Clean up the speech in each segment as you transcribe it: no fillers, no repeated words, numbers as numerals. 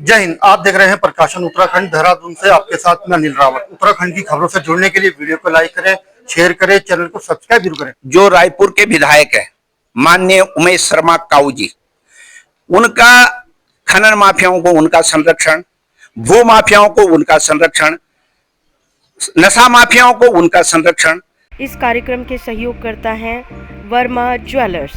जय हिंद। आप देख रहे हैं प्रकाशन उत्तराखंड, देहरादून से आपके साथ मैं अनिल रावत। उत्तराखंड की खबरों से जुड़ने के लिए वीडियो को लाइक करें, शेयर करें, चैनल को सब्सक्राइब जरूर करें। जो रायपुर के विधायक है माननीय उमेश शर्मा काऊ जी, उनका खनन माफियाओं को उनका संरक्षण, भू माफियाओं को उनका संरक्षण, नशा माफियाओं को उनका संरक्षण। इस कार्यक्रम के सहयोगकर्ता हैं वर्मा ज्वेलर्स।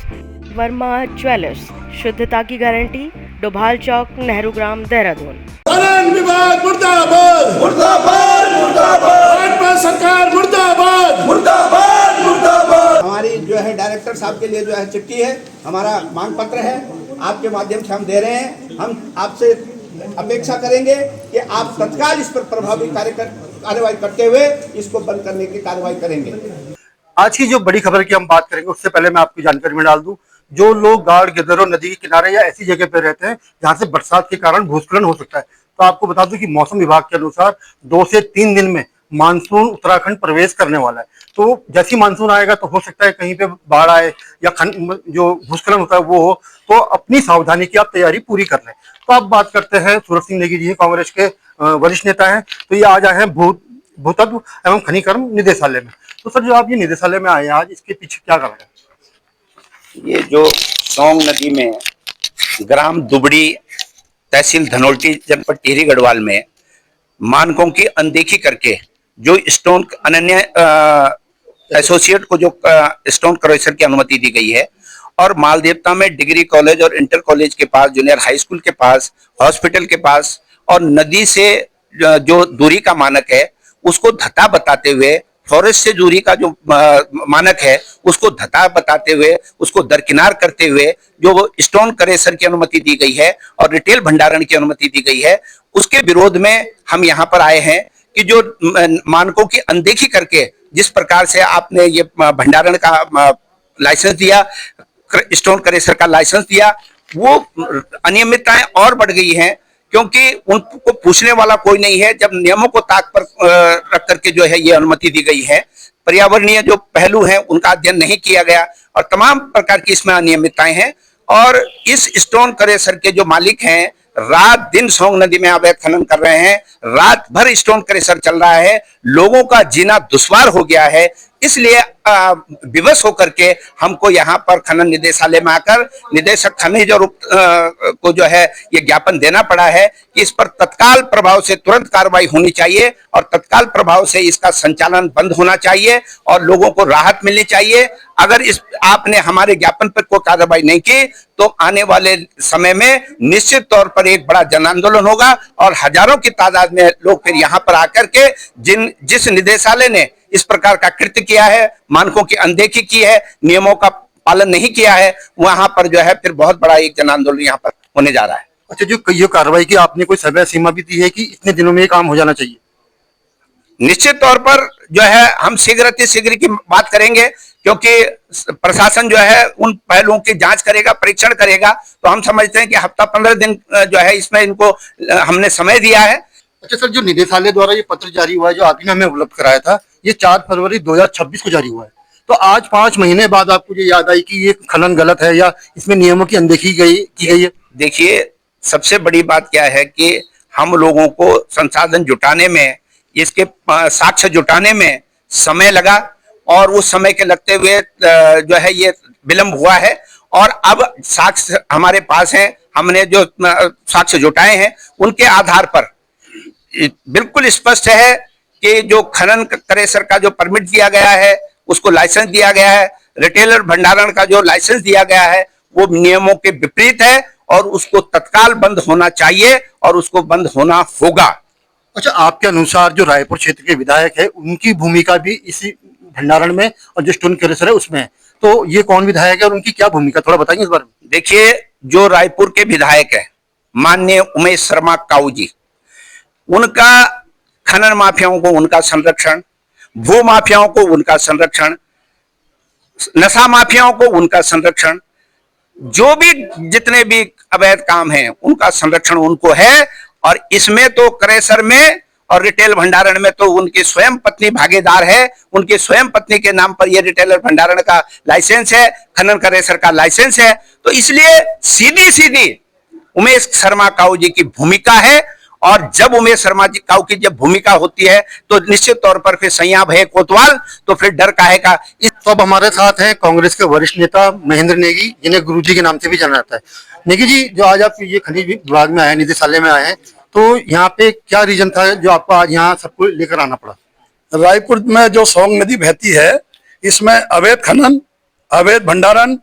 वर्मा ज्वेलर्स, शुद्धता की गारंटी, डोभाल चौक, नेहरू ग्राम, देहरादून। खनन विभाग मुर्दाबाद मुर्दाबाद मुर्दाबाद, भाजपा सरकार मुर्दाबाद मुर्दाबाद मुर्दाबाद। हमारी जो है डायरेक्टर साहब के लिए जो है चिट्ठी है, हमारा मांग पत्र है, आपके माध्यम से हम दे रहे हैं। हम आपसे अपेक्षा करेंगे कि आप तत्काल इस पर प्रभावी कार्रवाई करते हुए इसको बंद करने की कार्रवाई करेंगे। आज की जो बड़ी खबर की हम बात करेंगे, उससे पहले मैं आपकी जानकारी में डाल दूं, जो लोग गाड़ गिद्धरों नदी के किनारे या ऐसी जगह पे रहते हैं जहां से बरसात के कारण भूस्खलन हो सकता है, तो आपको बता दूं कि मौसम विभाग के अनुसार 2 से 3 दिन में मानसून उत्तराखंड प्रवेश करने वाला है। तो जैसी मानसून आएगा तो हो सकता है कहीं पे बाढ़ आए या जो भूस्खलन होता है वो हो, तो अपनी सावधानी की आप तैयारी पूरी कर लें। तो आप बात करते हैं, सूरज सिंह नेगी जी कांग्रेस के वरिष्ठ नेता हैं, तो ये आज आए हैं भूतत्व एवं खनिकर्म निदेशालय में। तो सर, जो आप ये निदेशालय में आए हैं आज, इसके पीछे क्या कारण है? ये जो सोंग नदी में ग्राम दुबड़ी, तहसील धनोल्टी, जनपद टिहरी गढ़वाल में मानकों की अनदेखी करके जो स्टोन अनन्य एसोसिएट को जो स्टोन क्रशर की अनुमति दी गई है, और मालदेवता में डिग्री कॉलेज और इंटर कॉलेज के पास, जूनियर हाई स्कूल के पास, हॉस्पिटल के पास और नदी से जो दूरी का मानक है उसको धता बताते हुए, फॉरेस्ट से दूरी का जो मानक है उसको धता बताते हुए, उसको दरकिनार करते हुए जो स्टोन क्रशर की अनुमति दी गई है और रिटेल भंडारण की अनुमति दी गई है, उसके विरोध में हम यहाँ पर आए हैं कि जो मानकों की अनदेखी करके जिस प्रकार से आपने ये भंडारण का लाइसेंस दिया, स्टोन क्रशर का लाइसेंस दिया, वो अनियमितताएं और बढ़ गई हैं, क्योंकि उनको पूछने वाला कोई नहीं है। जब नियमों को ताक पर रख करके जो है ये अनुमति दी गई है, पर्यावरणीय जो पहलू हैं उनका अध्ययन नहीं किया गया और तमाम प्रकार की इसमें अनियमितताएं हैं। और इस स्टोन क्रशर के जो मालिक हैं रात दिन सोंग नदी में अवैध खनन कर रहे हैं, रात भर स्टोन क्रशर चल रहा है, लोगों का जीना दुश्वार हो गया है। इसलिए विवश होकर के हमको यहाँ पर खनन निदेशालय में आकर निदेशक खनिज और को जो है ये ज्ञापन देना पड़ा है कि इस पर तत्काल प्रभाव से तुरंत कार्रवाई होनी चाहिए और तत्काल प्रभाव से इसका संचालन बंद होना चाहिए और लोगों को राहत मिलनी चाहिए। अगर इस आपने हमारे ज्ञापन पर कोई कार्रवाई नहीं की तो आने वाले समय में निश्चित तौर पर एक बड़ा जन आंदोलन होगा और हजारों की तादाद में लोग फिर यहाँ पर आकर के जिस निदेशालय ने इस प्रकार का कृत्य किया है, मानकों की अनदेखी की है, नियमों का पालन नहीं किया है, वहां पर जो है फिर बहुत बड़ा एक जन आंदोलन यहाँ पर होने जा रहा है। अच्छा, जो कार्रवाई की आपने कोई समय सीमा भी दी है कि इतने दिनों में ये काम हो जाना चाहिए? निश्चित तौर पर जो है हम शीघ्र की बात करेंगे, क्योंकि प्रशासन जो है उन पहलुओं की जांच करेगा, परीक्षण करेगा, तो हम समझते हैं कि हफ्ता 15 दिन जो है इसमें इनको हमने समय दिया है। अच्छा सर, जो निदेशालय द्वारा ये पत्र जारी हुआ है, जो आपने हमें उपलब्ध कराया था, ये 4 फरवरी 2026 को जारी हुआ है, तो आज 5 महीने बाद आपको ये याद आई कि ये खनन गलत है या इसमें नियमों की अनदेखी की गई है? देखिए, सबसे बड़ी बात क्या है कि हम लोगों को संसाधन जुटाने में, इसके साक्ष्य जुटाने में समय लगा और उस समय के लगते हुए जो है ये विलंब हुआ है और अब साक्ष्य हमारे पास हैं। हमने जो साक्ष्य जुटाए हैं उनके आधार पर बिल्कुल स्पष्ट है कि जो खनन क्रशर का जो परमिट दिया गया है, उसको लाइसेंस दिया गया है, रिटेलर भंडारण का जो लाइसेंस दिया गया है वो नियमों के विपरीत है और उसको तत्काल बंद होना चाहिए और उसको बंद होना होगा। अच्छा, आपके अनुसार जो रायपुर क्षेत्र के विधायक है उनकी भूमिका भी इसी भंडारण में और जो स्टोन क्रशर है उसमें है, तो ये कौन विधायक है और उनकी क्या भूमिका, थोड़ा बताएंगे इस बारे में? देखिए, जो रायपुर के विधायक है माननीय उमेश शर्मा काऊ जी, उनका खनन माफियाओं को उनका संरक्षण, भू माफियाओं को उनका संरक्षण, नशा माफियाओं को उनका संरक्षण, जो भी जितने भी अवैध काम हैं उनका संरक्षण उनको है। और इसमें तो क्रशर में और रिटेल भंडारण में तो उनकी स्वयं पत्नी भागीदार है, उनकी स्वयं पत्नी के नाम पर यह रिटेलर भंडारण का लाइसेंस है, खनन क्रशर का लाइसेंस है, तो इसलिए सीधी उमेश शर्मा काऊ जी की भूमिका है। और जब उमेश शर्मा जी काऊ की जब भूमिका होती है तो निश्चित तौर पर फिर सैयाब है कोतवाल, तो फिर डर काहे का। तो अब हमारे साथ हैं कांग्रेस के वरिष्ठ नेता महेंद्र नेगी, जिन्हें गुरुजी के नाम से भी जाना जाता है। नेगी जी, जो आज आप ये खनिज विभाग में आए, निदेशालय में आए हैं, तो यहाँ पे क्या रीजन था जो आपको आज यहाँ सबको लेकर आना पड़ा? रायपुर में जो सोंग नदी बहती है, इसमें अवैध खनन, अवैध भंडारण,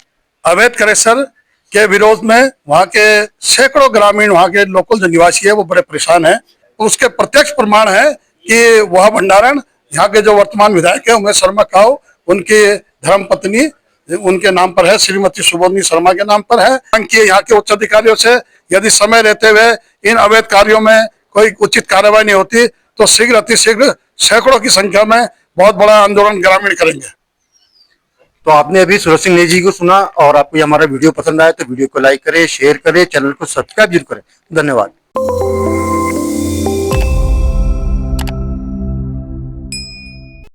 अवैध क्रशर के विरोध में वहाँ के सैकड़ों ग्रामीण, वहाँ के लोकल जो निवासी है वो बड़े परेशान हैं। उसके प्रत्यक्ष प्रमाण है कि वह भंडारण यहाँ के जो वर्तमान विधायक है उमेश शर्मा काऊ, उनकी धर्म पत्नी उनके नाम पर है, श्रीमती सुबोधनी शर्मा के नाम पर है। यहाँ के उच्च अधिकारियों से यदि समय रहते हुए इन अवैध कार्यों में कोई उचित कार्रवाई नहीं होती तो शीघ्र अतिशीघ्र सैकड़ों की संख्या में बहुत बड़ा आंदोलन ग्रामीण करेंगे। तो आपने अभी सूरज सिंह नेगी को सुना, और आपको ये हमारा वीडियो पसंद आया तो वीडियो को लाइक करें, शेयर करें, चैनल को सब्सक्राइब जरूर करें। धन्यवाद।